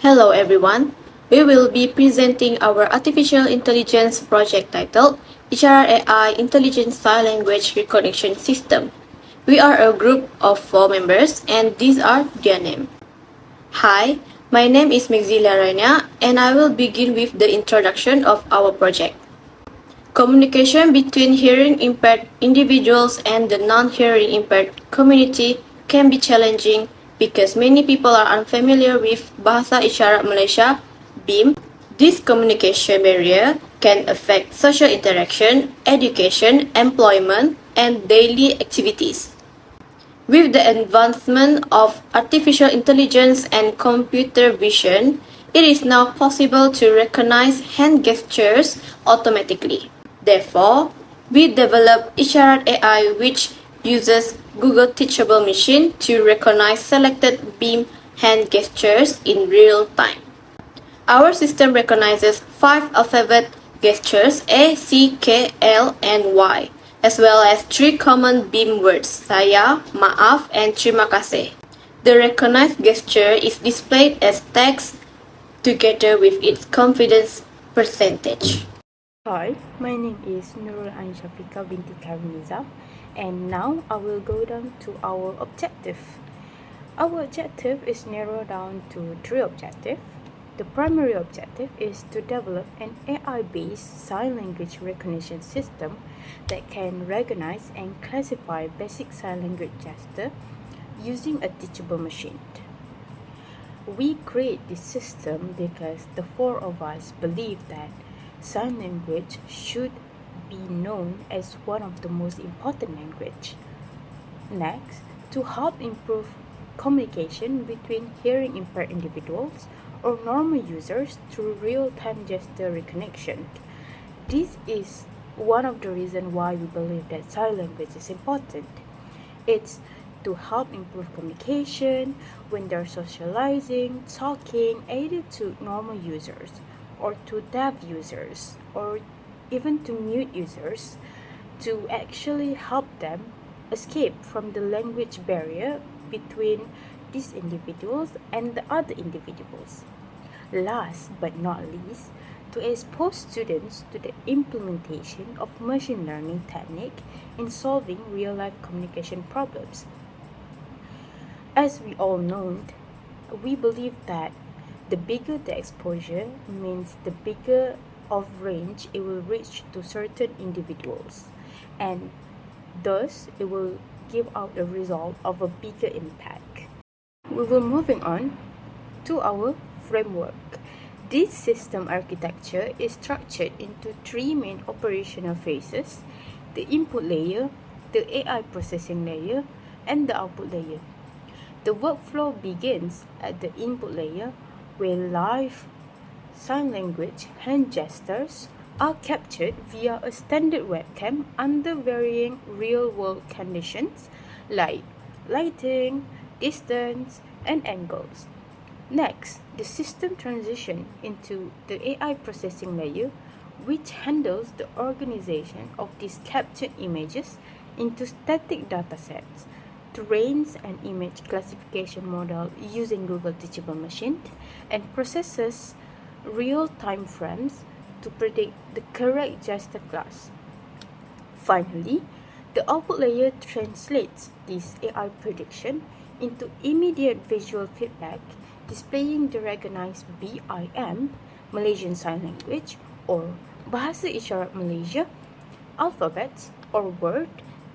Hello everyone. We will be presenting our artificial intelligence project titled IsyaratAI Intelligent Sign Language Recognition System. We are a group of 4 members and these are their names. Hi, my name is MACZYLYA and I will begin with the introduction of our project. Communication between hearing impaired individuals and the non-hearing impaired community can be challenging because many people are unfamiliar with Bahasa Isyarat Malaysia (BIM). This communication barrier can affect social interaction, education, employment, and daily activities. With the advancement of artificial intelligence and computer vision, it is now possible to recognize hand gestures automatically. Therefore, we developed IsyaratAI, which uses Google Teachable Machine to recognize selected BIM hand gestures in real time. Our system recognizes 5 alphabet gestures A, C, K, L, and Y, as well as 3 common BIM words, saya, maaf, and terima kasih. The recognized gesture is displayed as text together with its confidence percentage. Hi, my name is NURUL and SYAFIQAH BINTI NIZAM, and now I will go down to our objective. Our objective is narrowed down to 3 objectives. The primary objective is to develop an AI-based sign language recognition system that can recognize and classify basic sign language gestures using a teachable machine. We create this system because the 4 of us believe that sign language should be known as one of the most important language. Next, to help improve communication between hearing impaired individuals or normal users through real-time gesture recognition. This is one of the reasons why we believe that sign language is important. It's to help improve communication when they're socializing, talking, either to normal users or to deaf users or even to mute users, to actually help them escape from the language barrier between these individuals and the other individuals. Last but not least, to expose students to the implementation of machine learning technique in solving real-life communication problems. As we all know, we believe that the bigger the exposure means the bigger of range it will reach to certain individuals, and thus it will give out a result of a bigger impact. We will moving on to our framework. This system architecture is structured into 3 main operational phases: the input layer, the AI processing layer, and the output layer. The workflow begins at the input layer, where live sign language hand gestures are captured via a standard webcam under varying real-world conditions like lighting, distance, and angles. Next, the system transitions into the AI processing layer, which handles the organization of these captured images into static datasets, trains an image classification model using Google Teachable Machine, and processes real-time frames to predict the correct gesture class. Finally, the output layer translates this AI prediction into immediate visual feedback, displaying the recognized BIM, Malaysian Sign Language, or Bahasa Isyarat Malaysia, alphabets or word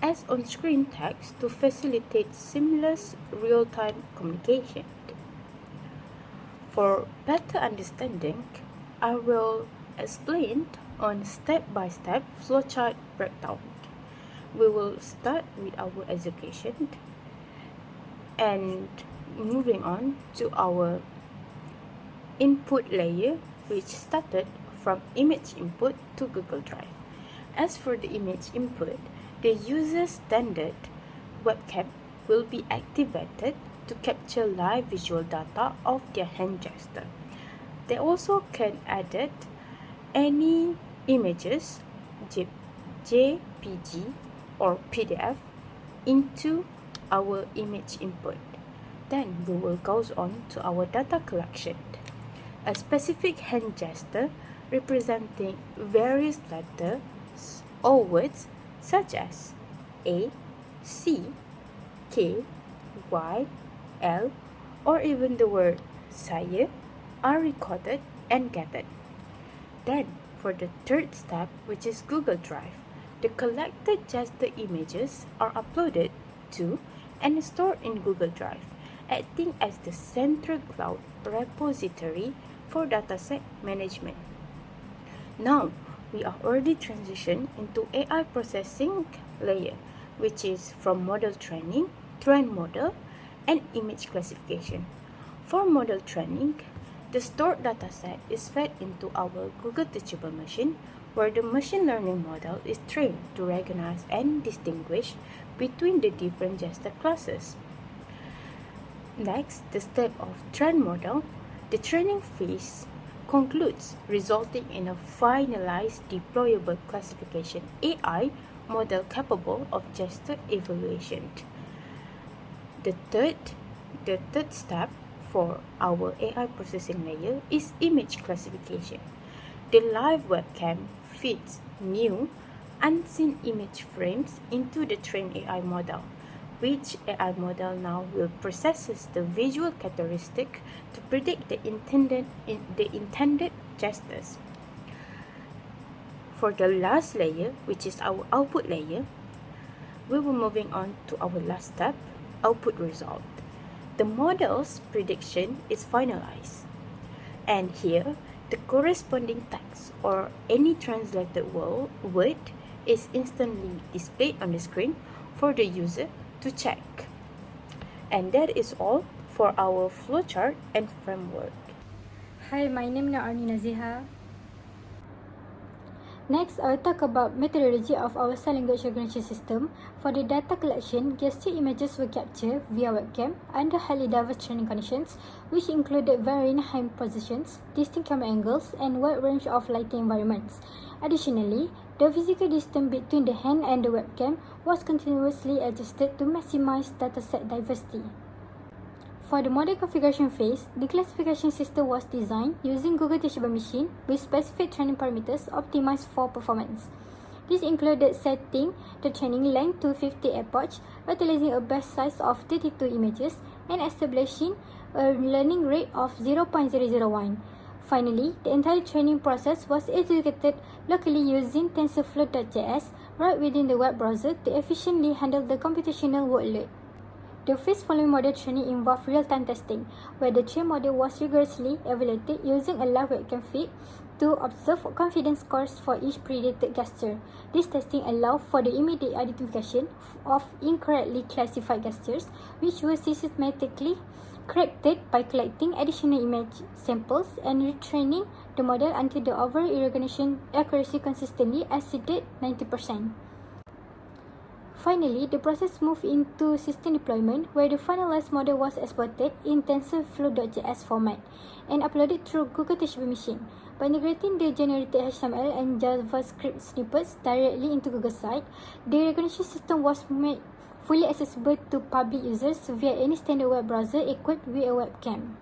as on-screen text to facilitate seamless real-time communication. For better understanding, I will explain on step-by-step flowchart breakdown. We will start with our education and moving on to our input layer, which started from image input to Google Drive. As for the image input, the user's standard webcam will be activated to capture live visual data of their hand gesture. They also can edit any images, JPG or PDF, into our image input. Then we will go on to our data collection. a specific hand gesture representing various letters or words such as A, C, K, Y, L, or even the word saya are recorded and gathered. Then, for the third step, which is Google Drive, the collected gesture images are uploaded to and stored in Google Drive, acting as the central cloud repository for dataset management. Now, we are already transitioned into AI processing layer, which is from model training, trend model, and image classification. For model training, the stored dataset is fed into our Google Teachable Machine, where the machine learning model is trained to recognize and distinguish between the different gesture classes. Next, the step of trend model, the training phase concludes, resulting in a finalized deployable classification AI model capable of gesture evaluation. The third step for our AI processing layer is image classification. The live webcam feeds new unseen image frames into the trained AI model, which AI model now will process the visual characteristic to predict the intended gestures. For the last layer, which is our output layer, we will moving on to our last step, output result. The model's prediction is finalized, and here the corresponding text or any translated word is instantly displayed on the screen for the user to check. And that is all for our flowchart and framework. Hi, my name is Nazeeha. Next, I will talk about methodology of our sign language recognition system. For the data collection, gesture images were captured via webcam under highly diverse training conditions, which included varying hand positions, distinct camera angles, and wide range of lighting environments. Additionally, the physical distance between the hand and the webcam was continuously adjusted to maximize dataset diversity. For the model configuration phase, the classification system was designed using Google Teachable Machine with specific training parameters optimized for performance. This included setting the training length to 50 epochs, utilizing a batch size of 32 images, and establishing a learning rate of 0.001. Finally, the entire training process was executed locally using TensorFlow.js right within the web browser to efficiently handle the computational workload. The phase following model training involved real-time testing, where the trained model was rigorously evaluated using a live webcam feed to observe confidence scores for each predicted gesture. This testing allowed for the immediate identification of incorrectly classified gestures, which were systematically corrected by collecting additional image samples and retraining the model until the overall recognition accuracy consistently exceeded 90%. Finally, the process moved into system deployment, where the finalized model was exported in TensorFlow.js format and uploaded through Google Teachable Machine. By integrating the generated HTML and JavaScript snippets directly into Google site, the recognition system was made fully accessible to public users via any standard web browser equipped with a webcam.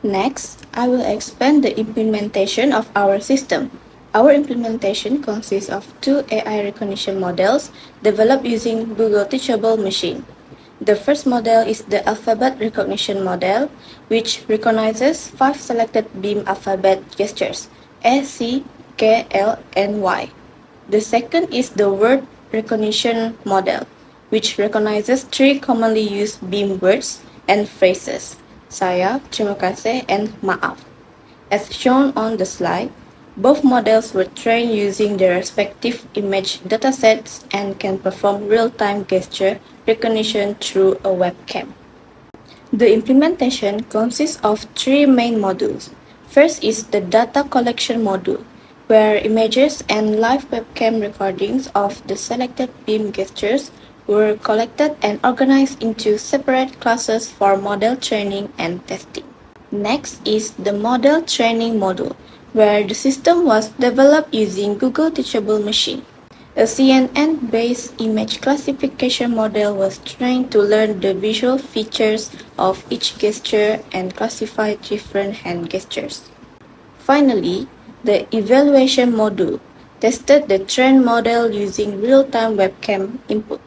Next, I will explain the implementation of our system. Our implementation consists of two AI recognition models developed using Google Teachable Machine. The first model is the alphabet recognition model, which recognizes 5 selected BIM alphabet gestures, A, C, K, L, and Y. The second is the word recognition model, which recognizes 3 commonly used BIM words and phrases, saya, terima kasih, and maaf. As shown on the slide, both models were trained using their respective image datasets and can perform real-time gesture recognition through a webcam. The implementation consists of 3 main modules. First is the data collection module, where images and live webcam recordings of the selected BIM gestures were collected and organized into separate classes for model training and testing. Next is the model training module, where the system was developed using Google Teachable Machine. A CNN-based image classification model was trained to learn the visual features of each gesture and classify different hand gestures. Finally, the evaluation module tested the trend model using real-time webcam input.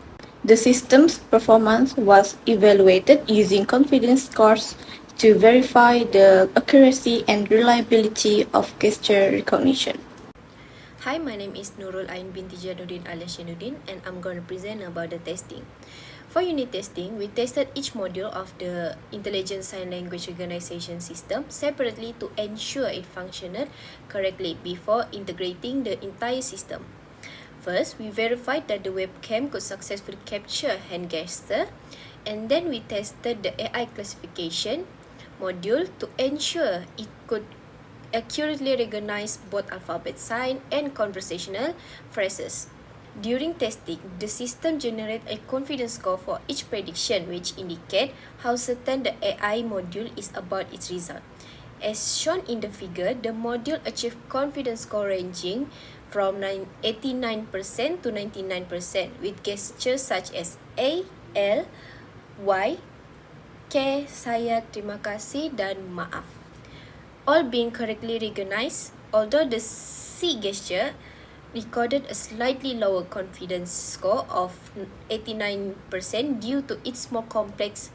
The system's performance was evaluated using confidence scores to verify the accuracy and reliability of gesture recognition. Hi, my name is NURUL binti JANUDIN alias JAINUDIN, and I'm going to present about the testing. For unit testing, we tested each module of the Intelligent Sign Language Recognition System separately to ensure it functioned correctly before integrating the entire system. First, we verified that the webcam could successfully capture hand gesture, and then we tested the AI classification module to ensure it could accurately recognize both alphabet sign and conversational phrases. During testing, the system generates a confidence score for each prediction, which indicate how certain the AI module is about its result. As shown in the figure, the module achieved confidence score ranging from 89% to 99% with gestures such as A, L, Y, K, saya, terima kasih, dan maaf, all being correctly recognized, although the C gesture recorded a slightly lower confidence score of 89% due to its more complex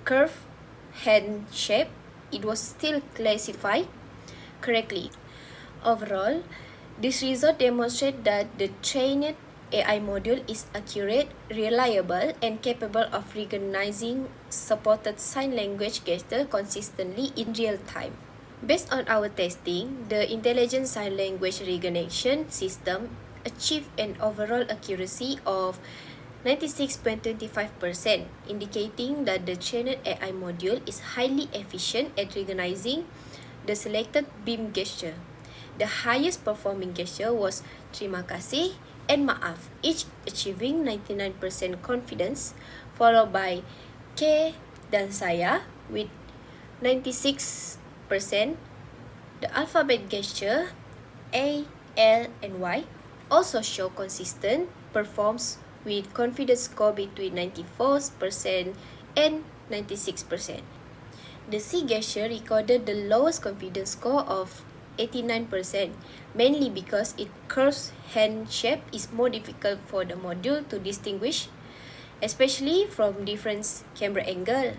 curved hand shape. It was still classified correctly. Overall, this result demonstrates that the trained AI module is accurate, reliable, and capable of recognizing supported sign language gesture consistently in real time. Based on our testing, the Intelligent Sign Language Recognition System achieved an overall accuracy of 96.25%, indicating that the trained AI module is highly efficient at recognizing the selected beam gesture. The highest performing gesture was terima kasih and maaf, each achieving 99% confidence, followed by K dan saya with 96%. The alphabet gesture A, L, and Y also show consistent performs with confidence score between 94% and 96%. The C gesture recorded the lowest confidence score of 89%, mainly because its curved hand shape is more difficult for the module to distinguish, especially from different camera angle.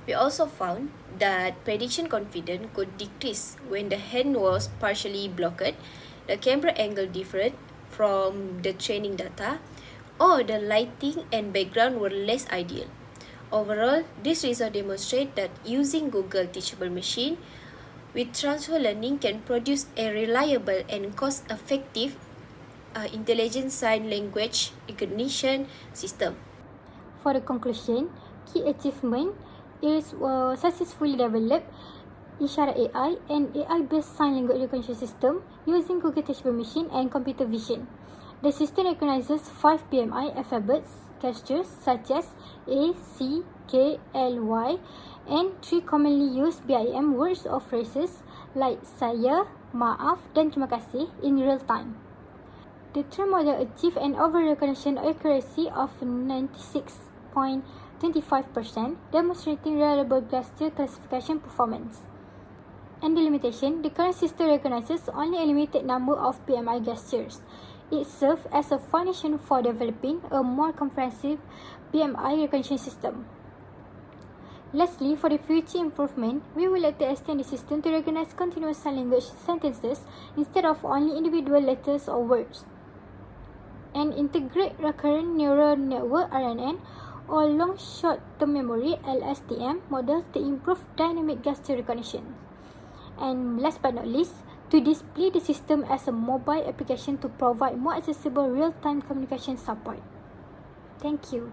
We also found that prediction confidence could decrease when the hand was partially blocked, the camera angle differed from the training data, or the lighting and background were less ideal. Overall, this result demonstrates that using Google Teachable Machine with transfer learning can produce a reliable and cost-effective intelligent sign language recognition system. For the conclusion, key achievement is successfully developed IsyaratAI, an AI-based sign language recognition system using Google Teachable Machine and computer vision. The system recognizes 5 BMI alphabets gestures such as A, C, K, L, Y, and 3 commonly used BIM words or phrases like saya, maaf, dan terima kasih in real time. The trend model achieved an overall recognition accuracy of 96.25%, demonstrating reliable gesture classification performance. And the limitation, the current system recognizes only a limited number of BMI gestures. It serves as a foundation for developing a more comprehensive BMI recognition system. Lastly, for the future improvement, we would like to extend the system to recognize continuous sign language sentences instead of only individual letters or words, and integrate recurrent neural network (RNN) or long short-term memory (LSTM) models to improve dynamic gesture recognition. And last but not least, to display the system as a mobile application to provide more accessible real-time communication support. Thank you.